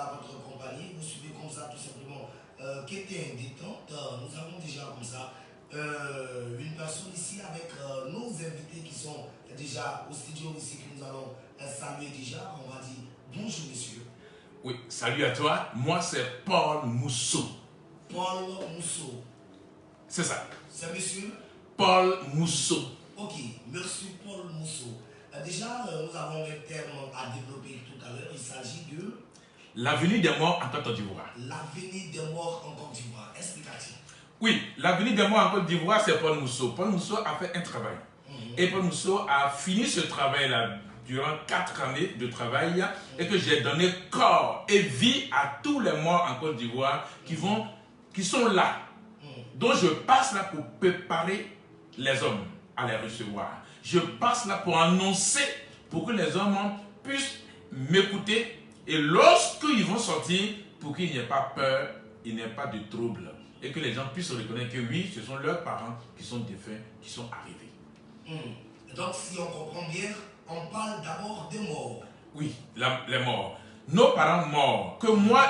à votre compagnie. Vous suivez comme ça tout simplement qui était une détente. Nous avons déjà comme ça une personne ici avec nos invités qui sont déjà au studio ici que nous allons saluer déjà. On va dire bonjour monsieur. Oui, salut à toi. Moi c'est Paul Mousseau. Paul Mousseau. C'est ça. C'est monsieur Paul Mousseau. Ok, merci Paul Mousseau. Déjà, nous avons un terme à développer tout à l'heure. Il s'agit de l'avenir des morts en Côte d'Ivoire. L'avenir des morts en Côte d'Ivoire. Explicatif. Oui, l'avenir des morts en Côte d'Ivoire, c'est Paul Mousseau. Paul Mousseau a fait un travail. Et Paul Mousseau a fini ce travail-là durant 4 années de travail et que j'ai donné corps et vie à tous les morts en Côte d'Ivoire qui sont là. Donc je passe là pour préparer les hommes à les recevoir. Je passe là pour annoncer, pour que les hommes puissent m'écouter. Et lorsqu'ils vont sortir, pour qu'il n'y ait pas peur, il n'y ait pas de trouble. Et que les gens puissent reconnaître que oui, ce sont leurs parents qui sont défunts, qui sont arrivés. Donc si on comprend bien, on parle d'abord des morts. Oui, les morts. Nos parents morts, que moi,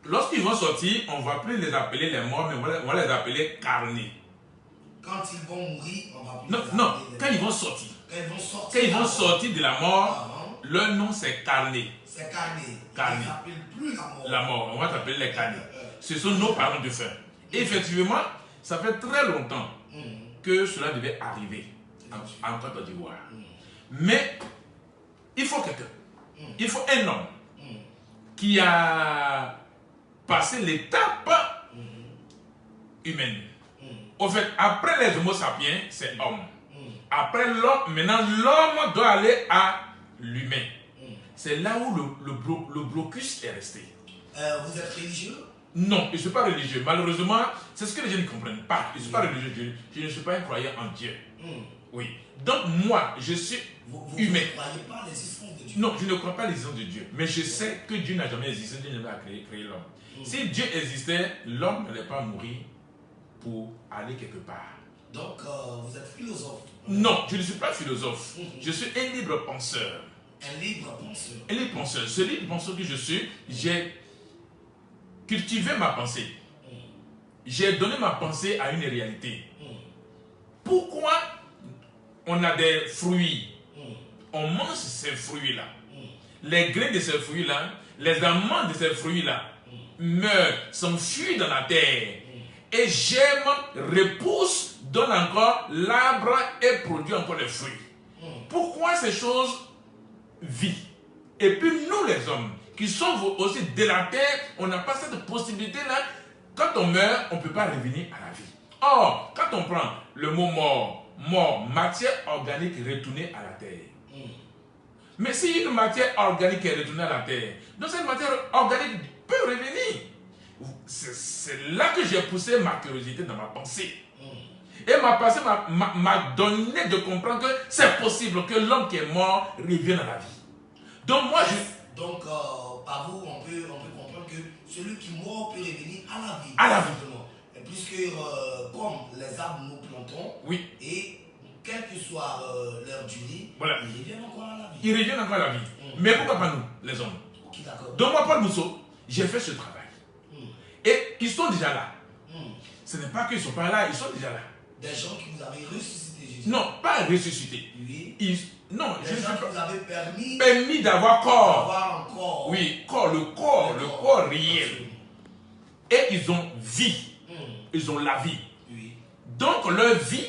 lorsqu'ils vont sortir, on ne va plus les appeler les morts, mais on va les appeler carnés. Quand ils vont mourir, on va plus non, les non, appeler quand ils vont sortir. Quand ils vont sortir de la mort, leur nom c'est carné. C'est carné. Carné. On n'appelle plus la mort. La mort, on va t'appeler les carnés. Ce sont nos parents de fin. Et effectivement, ça fait très longtemps que cela devait arriver en Côte d'Ivoire. Mais il faut quelqu'un. Il faut un homme qui a passé l'étape humaine. Au fait, après les homo sapiens, c'est homme. Après l'homme, maintenant l'homme doit aller à l'humain. C'est là où le blocus est resté. Vous êtes religieux? Non, je ne suis pas religieux. Malheureusement, c'est ce que les gens ne comprennent pas. Je ne suis pas religieux. Je ne suis pas un croyant en Dieu. Oui. Donc moi, je suis humain. Vous ne croyez pas à l'existence de Dieu? Non, je ne crois pas à l'existence de Dieu. Mais je sais que Dieu n'a jamais existé. Dieu n'a jamais créé l'homme. Si Dieu existait, l'homme n'allait pas mourir pour aller quelque part. Donc, vous êtes philosophe? Non, je ne suis pas philosophe. Je suis un libre penseur. Un libre penseur? Un libre penseur. Ce libre penseur que je suis, j'ai cultivé ma pensée. J'ai donné ma pensée à une réalité. Pourquoi on a des fruits? On mange ces fruits-là. Les grains de ces fruits-là, les amandes de ces fruits-là meurent, s'enfuient dans la terre. Et germe, repousse, donne encore l'arbre et produit encore les fruits. Pourquoi ces choses vivent? Et puis nous les hommes, qui sommes aussi de la terre, on n'a pas cette possibilité-là. Quand on meurt, on ne peut pas revenir à la vie. Or, quand on prend le mot mort, matière organique retournée à la terre. Mais si une matière organique est retournée à la terre, donc cette matière organique peut revenir. C'est là que j'ai poussé ma curiosité dans ma pensée. Et ma pensée m'a donné de comprendre que c'est possible que l'homme qui est mort revienne à la vie. Donc moi je... Donc par vous, on peut comprendre que celui qui mort peut revenir à la vie. À la vie. Et puisque comme les arbres nous plantons, oui. Et quelle que soit leur durée, voilà. Ils reviennent encore à la vie. Ils reviennent encore à la vie. Mais pourquoi pas nous, les hommes? Okay, d'accord. Donc moi, Paul Mousseau, j'ai fait ce travail. Et ils sont déjà là. Ce n'est pas qu'ils ne sont pas là, ils sont déjà là. Des gens qui vous avaient ressuscité, Jésus? Non, pas ressuscité. Oui. Non, des gens qui vous avaient permis d'avoir corps. D'avoir un corps. Oui, corps, le corps réel. Et ils ont vie. Ils ont la vie. Oui. Donc leur vie,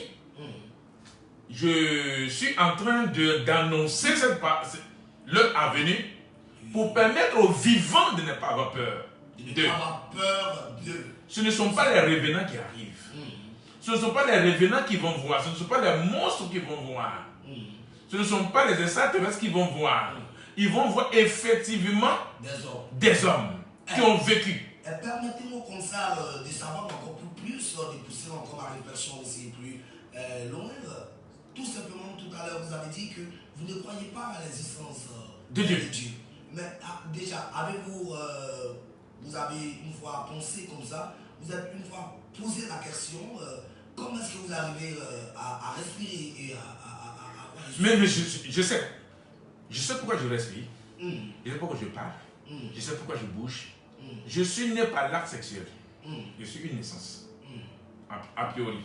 je suis en train d'annoncer leur avenue pour permettre aux vivants de ne pas avoir peur. De ne pas avoir peur d'eux. Ce ne sont pas les revenants qui arrivent. Ce ne sont pas les revenants qui vont voir. Ce ne sont pas les monstres qui vont voir. Ce ne sont pas les extraterrestres qui vont voir. Ils vont voir effectivement des hommes qui ont vécu. Permettez-moi comme ça de savoir encore plus, de pousser encore ma réflexion aussi plus loin. Tout simplement, tout à l'heure, vous avez dit que vous ne croyez pas à l'existence de Dieu. Mais déjà, avez-vous, vous avez une fois pensé comme ça, vous avez une fois posé la question, comment est-ce que vous arrivez à respirer et à mais je sais pourquoi je respire, je sais pourquoi je parle, Je sais pourquoi je bouge. Je suis né par l'acte sexuel. Je suis une naissance. A priori.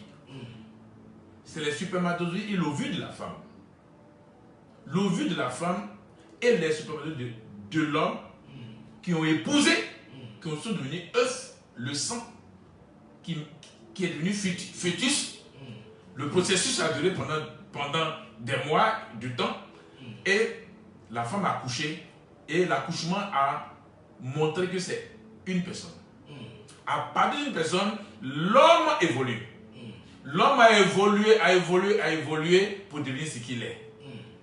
C'est les spermatozoïdes et l'ovule de la femme. L'ovule de la femme et les spermatozoïdes de l'homme qui ont épousé, qui sont devenus œufs, le sang qui est devenu fœtus. Le processus a duré pendant des mois, du temps, et la femme a accouché, et l'accouchement a montré que c'est une personne. À partir d'une personne, l'homme évolue. L'homme a évolué pour devenir ce qu'il est.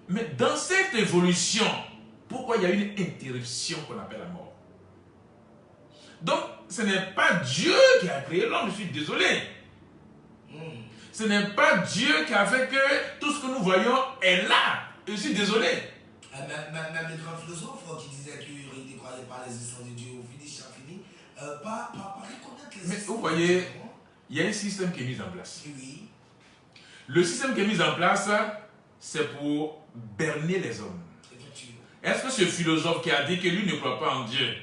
Mais dans cette évolution, pourquoi il y a une interruption qu'on appelle la mort? Donc, ce n'est pas Dieu qui a créé l'homme, je suis désolé. Ce n'est pas Dieu qui a fait que tout ce que nous voyons est là. Je suis désolé. Même les grands philosophes qui disaient qu'ils ne croyaient pas l'existence de Dieu au finish, pas reconnaître l'existence. Mais vous voyez, il y a un système qui est mis en place. Oui. Le système qui est mis en place, c'est pour berner les hommes. Est-ce que ce philosophe qui a dit que lui ne croit pas en Dieu,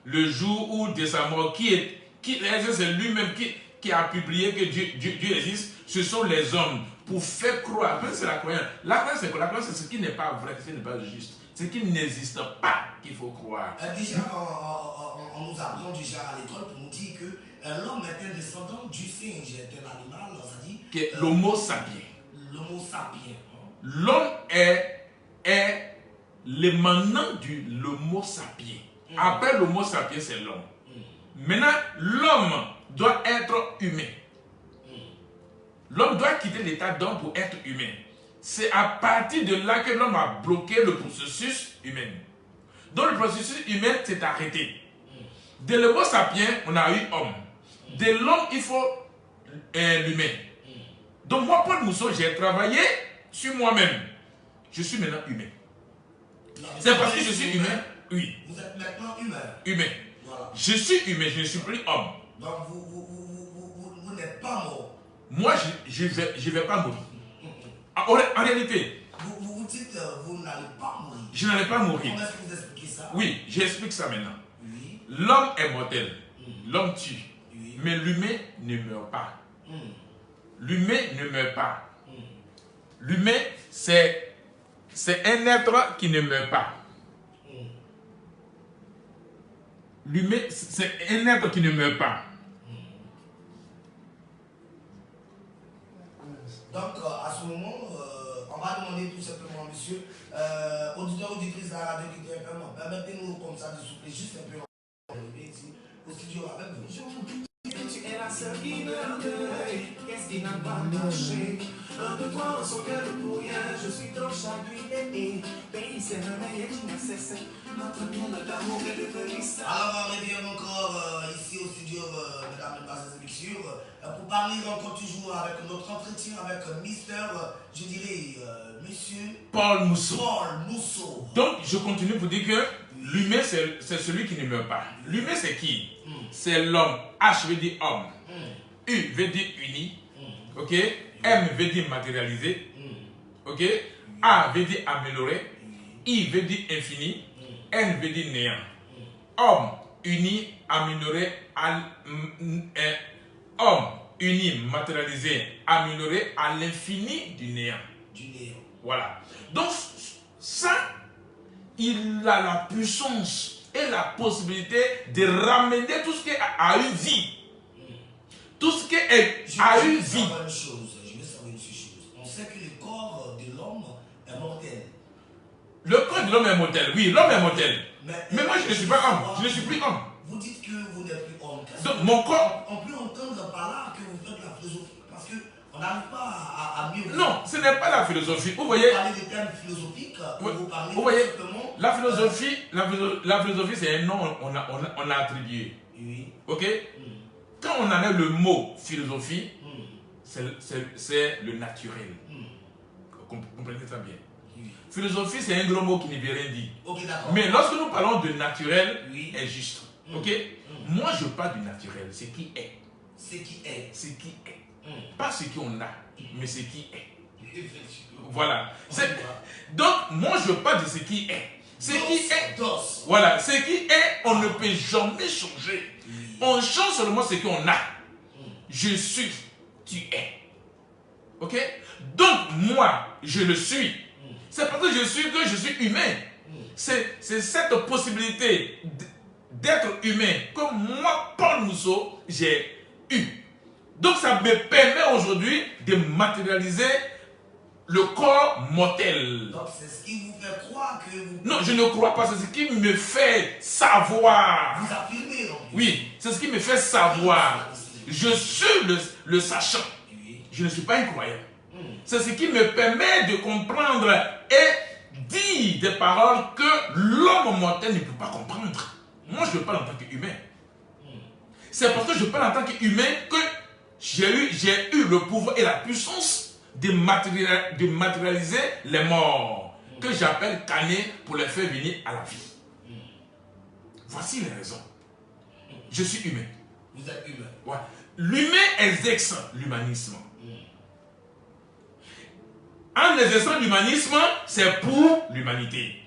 le jour où de sa mort, c'est lui-même qui a publié que Dieu existe, ce sont les hommes pour faire croire. C'est la croyance. La croyance, c'est quoi? La croyance, c'est ce qui n'est pas vrai, ce qui n'est pas juste. Ce qui n'existe pas qu'il faut croire. Déjà, on nous apprend déjà à l'école pour nous dire que l'homme est un descendant du singe, est un animal, ça dit. L'homo sapiens. L'homo sapiens. L'homme est l'émanant de l'homo sapiens. Après l'homo sapiens, c'est l'homme. Maintenant, l'homme doit être humain. L'homme doit quitter l'état d'homme pour être humain. C'est à partir de là que l'homme a bloqué le processus humain. Donc le processus humain s'est arrêté. De l'homo sapiens, on a eu homme. De l'homme, il faut l'humain. Donc moi, Paul Mousseau, j'ai travaillé sur moi-même. Je suis maintenant humain. C'est parce que je suis humain. Oui. Vous êtes maintenant humain. Humain. Voilà. Je suis humain, je ne suis plus homme. Donc vous n'êtes pas mort. Moi, je vais pas mourir. En réalité, vous dites vous n'allez pas mourir. Je n'allais pas mourir. Comment est-ce que vous expliquez ça? Oui, j'explique ça maintenant. Oui. L'homme est mortel. L'homme tue. Oui. Mais l'humain ne meurt pas. L'humain ne meurt pas. L'humain, c'est un être qui ne meurt pas. L'humain, c'est un être qui ne meurt pas. Donc, à ce moment, on va demander tout simplement, monsieur, auditeur, auditrice de la radio qui est FM, permettez-nous comme ça de souffler juste un peu ici, au studio avec vous. Tu es la seule qui me deuil, qu'est-ce qui n'a pas marché? Un de toi, son cœur pour rien, je suis trop chagriné. Pays, c'est un meilleur qui n'a cessé. Notre monde d'amour est devenu ça. Alors, on revient encore ici au studio, mesdames et messieurs, pour parler encore toujours avec notre entretien avec Mister, je dirais, monsieur Paul Mousseau. Paul Mousseau. Donc, je continue pour dire que l'humain, c'est celui qui ne meurt pas. L'humain, c'est qui? C'est l'homme. H veut dire homme. U veut dire uni. Ok? M veut dire matérialisé. Ok? A veut dire amélioré. I veut dire infini. N veut dire néant. Homme, uni, amélioré, homme, uni, matérialisé, amélioré à l'infini du néant. Du néant. Voilà. Donc, ça, il a la puissance et la possibilité de ramener tout ce qui a eu vie. Tout ce qui a eu vie. Je veux savoir une chose. On sait que le corps de l'homme est mortel. Le corps de l'homme est mortel. Oui, l'homme est mortel. Mais moi, je ne suis pas homme. Je ne suis plus homme. Vous dites que vous n'êtes plus homme. Donc, mon corps... On peut entendre par là que vous faites la philosophie. Parce qu'on n'arrive pas à mieux... Non, ce n'est pas la philosophie. Vous voyez... Vous parlez des termes philosophiques. Vous voyez, la philosophie, c'est un nom qu'on a attribué. Oui. Ok? Quand on enlève le mot philosophie, c'est le naturel. Comprenez ça bien. Philosophie, c'est un gros mot qui ne veut rien dire. Okay, mais lorsque nous parlons de naturel, est juste. Ok? Moi, je parle du naturel, ce qui est. Ce qui est. Ce qui est. Pas ce qu'on a, mais ce qui est. Effectivement. Voilà. Donc, moi, je parle de ce qui est. Ce qui est, Dos. voilà, ce qui est, on ne peut jamais changer. On change seulement ce qu'on a. Je suis, tu es. Ok? Donc, moi, je le suis. C'est parce que je suis humain. C'est cette possibilité d'être humain que moi, Paul Mousseau, j'ai eu. Donc, ça me permet aujourd'hui de matérialiser le corps mortel. Donc, c'est ce qui vous fait croire que vous... Non, je ne crois pas. C'est ce qui me fait savoir. Vous affirmez, donc. Oui, c'est ce qui me fait savoir. Je suis le sachant. Je ne suis pas un croyant. C'est ce qui me permet de comprendre et dire des paroles que l'homme mortel ne peut pas comprendre. Moi, je parle en tant qu'humain. C'est parce que je parle en tant qu'humain que j'ai eu le pouvoir et la puissance de matérialiser les morts, que j'appelle Cané pour les faire venir à la vie. Voici les raisons. Je suis humain. Vous êtes humain. Ouais. L'humain exerce l'humanisme. En exerçant l'humanisme, c'est pour l'humanité.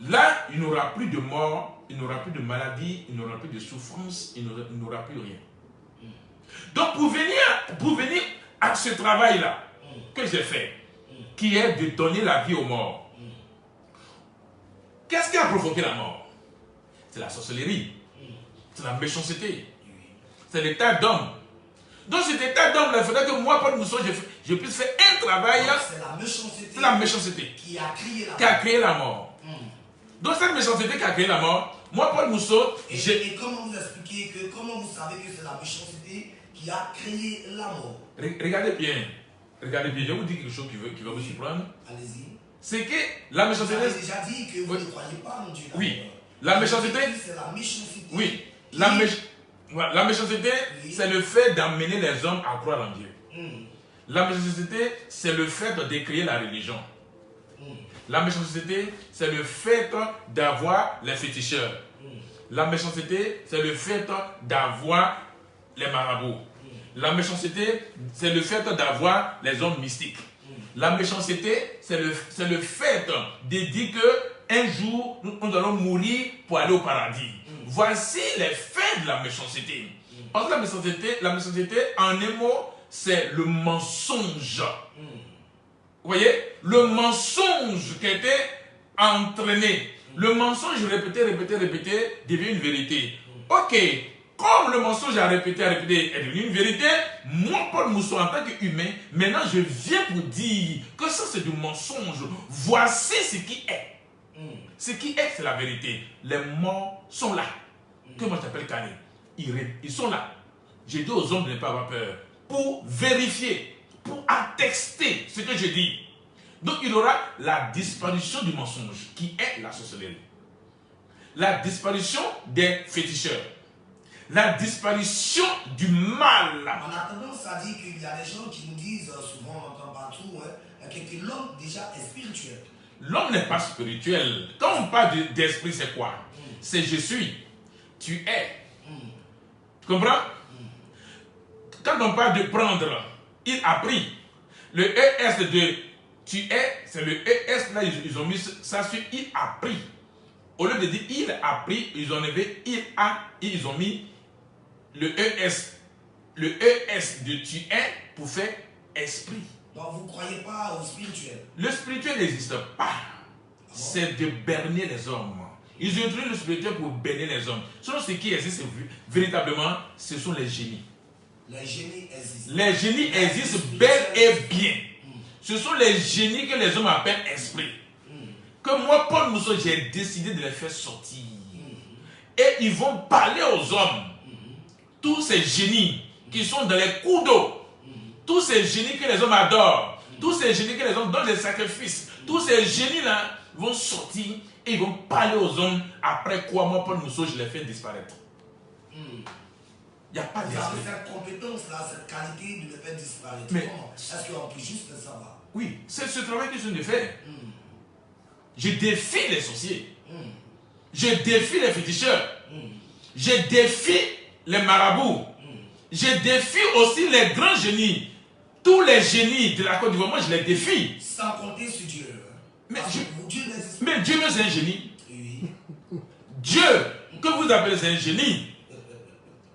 Là, il n'y aura plus de mort, il n'y aura plus de maladie, il n'y aura plus de souffrance, il n'y aura plus rien. Donc, pour venir à ce travail-là que j'ai fait, qui est de donner la vie aux morts, qu'est-ce qui a provoqué la mort? C'est la sorcellerie, c'est la méchanceté, c'est l'état d'homme. Donc cet état d'homme, il faudrait que moi, Paul Mousseau, je puisse faire un travail. C'est la méchanceté qui a créé la mort. Donc cette méchanceté qui a créé la mort, moi, Paul Mousseau, et comment vous expliquez que, comment vous savez que c'est la méchanceté qui a créé la mort? Regardez bien, je vous dis quelque chose qui va vous surprendre. Allez-y. C'est que la méchanceté... Vous avez déjà dit que vous ne croyez pas en Dieu. Oui, la méchanceté... C'est la méchanceté. Oui, la méchanceté, c'est le fait d'amener les hommes à croire en Dieu. La méchanceté, c'est le fait de créer la religion. La méchanceté, c'est le fait d'avoir les féticheurs. La méchanceté, c'est le fait d'avoir les marabouts. La méchanceté, c'est le fait d'avoir les hommes mystiques. La méchanceté, c'est le fait de dire qu'un jour, nous allons mourir pour aller au paradis. Voici les faits de la méchanceté. Parce que la méchanceté, en un mot, c'est le mensonge. Vous voyez? Le mensonge qui a été entraîné. Le mensonge répété, devient une vérité. Ok, comme le mensonge a répété est devenu une vérité, moi, Paul Mousseau, en tant qu'humain, maintenant je viens pour dire que ça c'est du mensonge. Voici ce qui est. Ce qui est, c'est la vérité. Les morts sont là. Que moi j'appelle Cané. Ils sont là. J'ai dit aux hommes de ne pas avoir peur. Pour vérifier, pour attester ce que je dis. Donc il y aura la disparition du mensonge, qui est la sorcellerie. La disparition des féticheurs. La disparition du mal. On a tendance à dire qu'il y a des gens qui nous disent, souvent on entend partout, que l'homme déjà est spirituel. L'homme n'est pas spirituel. Quand on parle d'esprit, c'est quoi? C'est je suis, tu es. Tu comprends? Quand on parle de prendre, il a pris. Le ES de tu es, c'est le ES, là, ils ont mis ça sur il a pris. Au lieu de dire il a pris, ils ont enlevé il a, ils ont mis le ES. Le ES de tu es pour faire esprit. Donc vous ne croyez pas au spirituel? Le spirituel n'existe pas. C'est de berner les hommes. Ils ont introduit le spirituel pour berner les hommes. Selon ce qui existe véritablement, ce sont les génies. Les génies existent. Les génies existent bel et bien. Ce sont les génies que les hommes appellent esprits. Que moi, Paul Mousseau, j'ai décidé de les faire sortir. Et ils vont parler aux hommes. Tous ces génies qui sont dans les cours d'eau. Tous ces génies que les hommes adorent. Tous ces génies que les hommes donnent des sacrifices. Tous ces génies-là vont sortir et ils vont parler aux hommes. Après quoi, moi, Paul Mousseau, je les fais disparaître. Il n'y a pas d'esprit. Vous avez cette compétence-là, cette qualité de le faire disparaître. Mais est-ce qu'on peut juste le savoir? Oui, c'est ce travail que je viens de faire. Je défie les sorciers. Je défie les féticheurs. Je défie les marabouts. Je défie aussi les grands génies. Tous les génies de la Côte d'Ivoire, moi je les défie. Sans compter sur Dieu. Mais Mais Dieu même c'est un génie. Oui. Dieu, que vous appelez c'est un génie.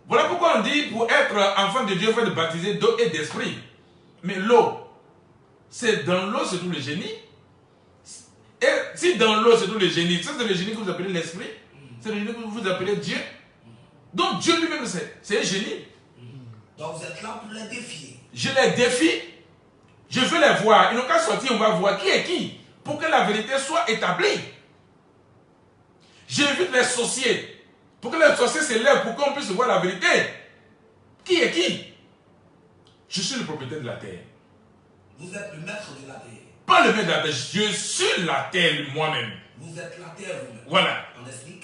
Voilà pourquoi on dit pour être enfant de Dieu, il faut être baptisé d'eau et d'esprit. Mais l'eau, c'est dans l'eau c'est tout le génie. Et si dans l'eau c'est tout le génie, ça c'est le génie que vous appelez l'esprit. C'est le génie que vous appelez Dieu. Donc Dieu lui-même c'est un génie. Donc vous êtes là pour les défier. Je les défie. Je veux les voir. Ils n'ont qu'à sortir, on va voir qui est qui. Pour que la vérité soit établie. J'invite les sorciers. Pour que les sorciers se lèvent, pour qu'on puisse voir la vérité. Qui est qui? Je suis le propriétaire de la terre. Vous êtes le maître de la terre. Pas le maître de la terre, je suis la terre moi-même. Vous êtes la terre vous-même. Voilà. On explique.